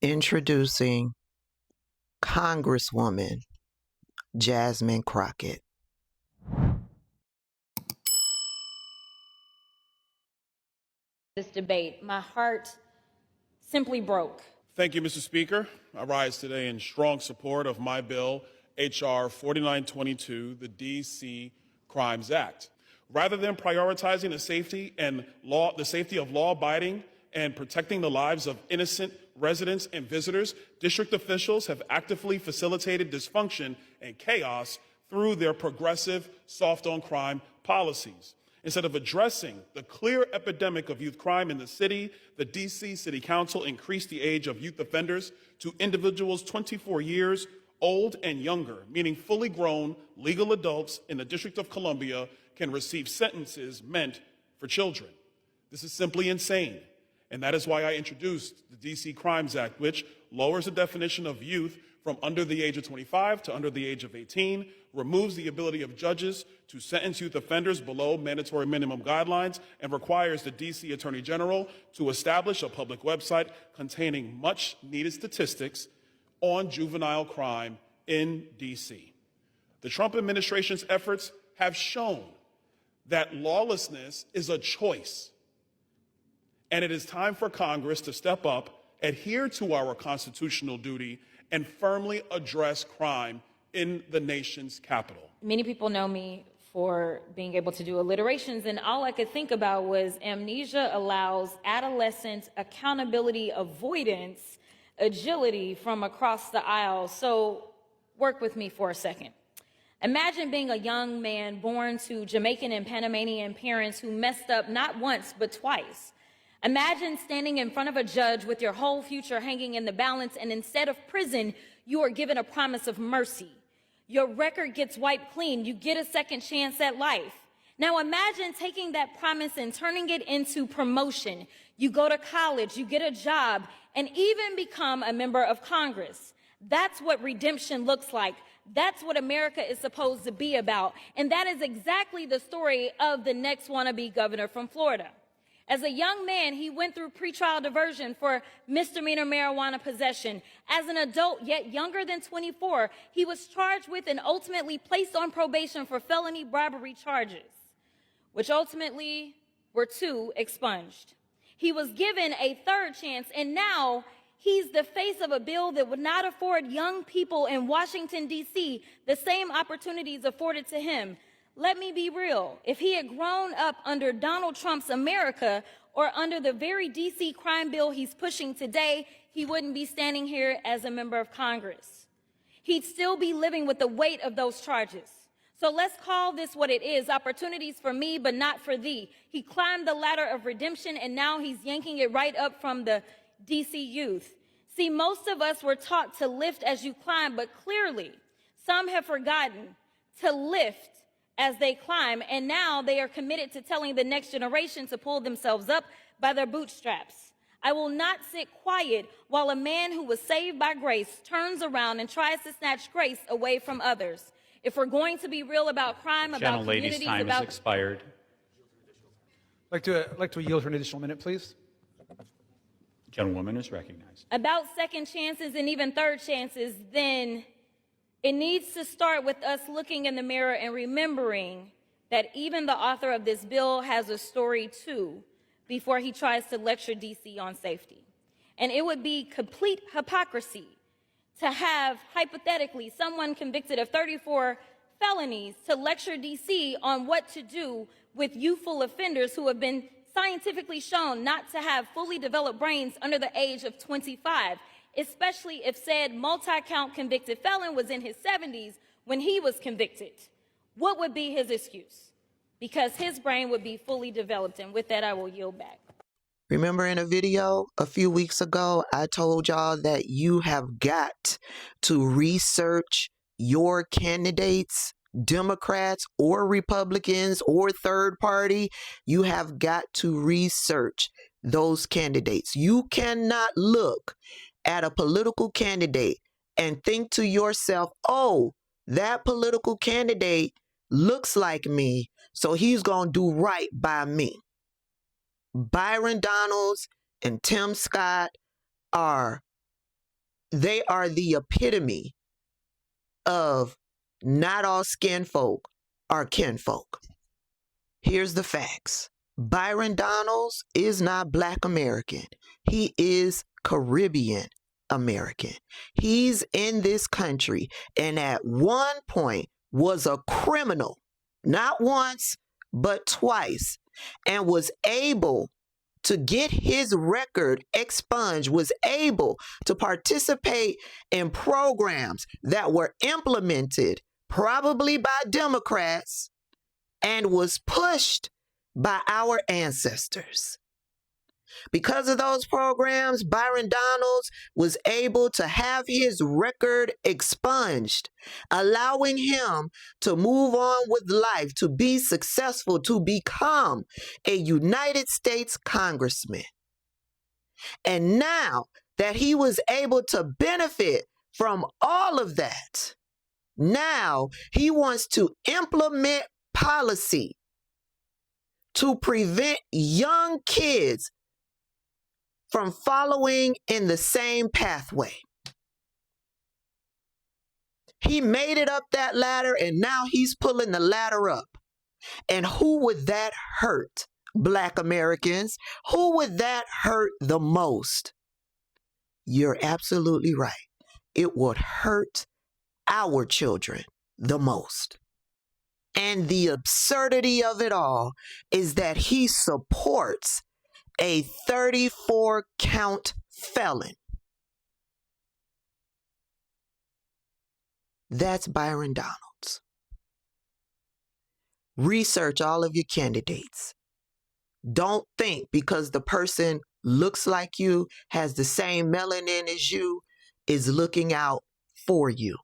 Introducing Congresswoman Jasmine Crockett. This debate, my heart simply broke. Thank you, Mr. Speaker. I rise today in strong support of my bill, H.R. 4922, the D.C. Crimes Act. Rather than prioritizing the safety of law-abiding and protecting the lives of innocent residents and visitors, district officials have actively facilitated dysfunction and chaos through their progressive soft-on-crime policies. Instead of addressing the clear epidemic of youth crime in the city, the D.C. City Council increased the age of youth offenders to individuals 24 years old and younger, meaning fully grown legal adults in the District of Columbia can receive sentences meant for children. This is simply insane, and that is why I introduced the D.C. Crimes Act, which lowers the definition of youth from under the age of 25 to under the age of 18, removes the ability of judges to sentence youth offenders below mandatory minimum guidelines, and requires the D.C. Attorney General to establish a public website containing much-needed statistics on juvenile crime in D.C. The Trump administration's efforts have shown that lawlessness is a choice, and it is time for Congress to step up, adhere to our constitutional duty, and firmly address crime in the nation's capital. Many people know me for being able to do alliterations, and all I could think about was amnesia allows adolescent accountability avoidance agility from across the aisle. So work with me for a second. Imagine being a young man born to Jamaican and Panamanian parents who messed up not once but twice. Imagine standing in front of a judge with your whole future hanging in the balance, and instead of prison, you are given a promise of mercy. Your record gets wiped clean. You get a second chance at life. Now imagine taking that promise and turning it into promotion. You go to college, you get a job, and even become a member of Congress. That's what redemption looks like. That's what America is supposed to be about. And that is exactly the story of the next wannabe governor from Florida. As a young man, he went through pretrial diversion for misdemeanor marijuana possession. As an adult, yet younger than 24, he was charged with and ultimately placed on probation for felony bribery charges, which ultimately were 2 expunged. He was given a 3rd chance, and now he's the face of a bill that would not afford young people in Washington, D.C. the same opportunities afforded to him. Let me be real. If he had grown up under Donald Trump's America or under the very D.C. crime bill he's pushing today, he wouldn't be standing here as a member of Congress. He'd still be living with the weight of those charges. So let's call this what it is, opportunities for me, but not for thee. He climbed the ladder of redemption, and now he's yanking it right up from the D.C. youth. See, most of us were taught to lift as you climb, but clearly some have forgotten to lift as they climb, and now they are committed to telling the next generation to pull themselves up by their bootstraps. I will not sit quiet while a man who was saved by grace turns around and tries to snatch grace away from others. If we're going to be real about crime, about communities, lady's time has expired. I'd like to yield for an additional minute, please. Gentlewoman is recognized. About second chances and even 3rd chances, then it needs to start with us looking in the mirror and remembering that even the author of this bill has a story too before he tries to lecture D.C. on safety. And it would be complete hypocrisy to have, hypothetically, someone convicted of 34 felonies to lecture D.C. on what to do with youthful offenders who have been scientifically shown not to have fully developed brains under the age of 25. Especially if said multi-count convicted felon was in his 70s when he was convicted. What would be his excuse? Because his brain would be fully developed, and with that, I will yield back. Remember in a video a few weeks ago, I told y'all that you have got to research your candidates, Democrats or Republicans or third party. You have got to research those candidates. You cannot look at a political candidate and think to yourself, oh, that political candidate looks like me, so he's going to do right by me. Byron Donalds and Tim Scott are they are the epitome of not all skin folk are kinfolk. Here's the facts. Byron Donalds is not Black American. He is Caribbean American. He's in this country and at one point was a criminal, not once, but twice, and was able to get his record expunged, was able to participate in programs that were implemented probably by Democrats and was pushed by our ancestors. Because of those programs, Byron Donalds was able to have his record expunged, allowing him to move on with life, to be successful, to become a United States congressman. And now that he was able to benefit from all of that, now he wants to implement policy to prevent young kids from following in the same pathway. He made it up that ladder and now he's pulling the ladder up. And who would that hurt, Black Americans? Who would that hurt the most? You're absolutely right. It would hurt our children the most. And the absurdity of it all is that he supports a 34-count felon. That's Byron Donalds. Research all of your candidates. Don't think because the person looks like you, has the same melanin as you, is looking out for you.